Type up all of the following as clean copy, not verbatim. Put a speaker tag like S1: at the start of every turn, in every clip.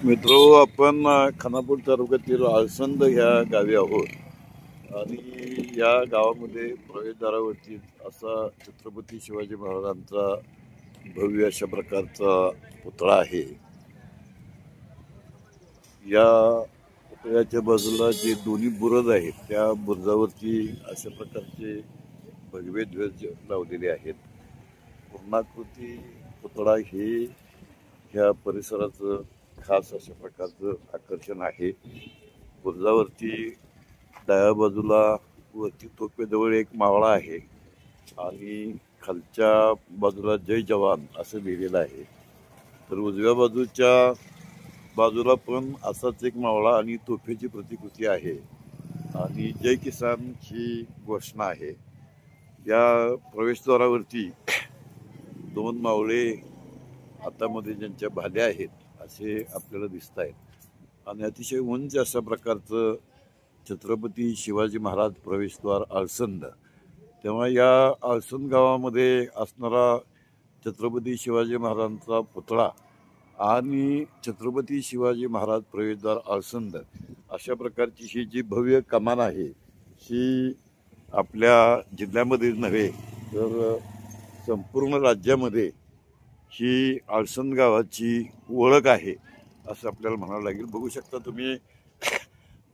S1: मित्रो, आपण खानापूर तालुक्यातील आळसंद ह्या गावी आहोत आणि या गावामध्ये प्रवेशद्वारावरती असा छत्रपती शिवाजी महाराजांचा भव्य अशा प्रकारचा पुतळा आहे। या पुतळ्याच्या बाजूला जे दोन्ही बुरुज आहेत त्या बुरुजावरती अशा प्रकारचे भगवे ध्वज लावलेले आहेत। पूर्णाकृती पुतळा हे ह्या परिसराचं खास अशा प्रकारचं आकर्षण आहे। बुरुजावरती डाव्या बाजूला वरती तोफेजवळ एक मावळा आहे आणि खालच्या बाजूला जय जवान असं लिहिलेलं आहे। तर उजव्या बाजूला पण असाच एक मावळा आणि तोफेची प्रतिकृती आहे आणि जय किसान ही घोषणा आहे। या प्रवेशद्वारावरती दोन मावळे हातामध्ये ज्यांच्या भाल्या आहेत असे आपल्याला दिसत आहेत आणि अतिशय उंच अशा प्रकारचं छत्रपती शिवाजी महाराज प्रवेशद्वार आळसंद। तेव्हा या आळसंद गावामध्ये असणारा छत्रपती शिवाजी महाराजांचा पुतळा आणि छत्रपती शिवाजी महाराज प्रवेशद्वार आळसंद अशा प्रकारची ही जी भव्य कमान आहे ही आपल्या जिल्ह्यामध्ये नव्हे तर संपूर्ण राज्यामध्ये ही आळसंद गावाची ओळख आहे असं आपल्याला म्हणावं लागेल। बघू शकता तुम्ही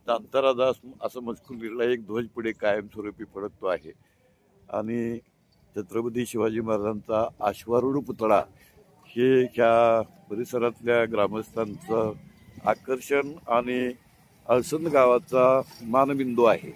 S1: दांताराजा असं मजकूर लिहिलेला एक ध्वज पुढे कायमस्वरूपी फडकतो आहे आणि छत्रपती शिवाजी महाराजांचा अश्वारूढ पुतळा हे ह्या परिसरातल्या ग्रामस्थांचं आकर्षण आणि आळसंद गावाचा मानबिंदू आहे।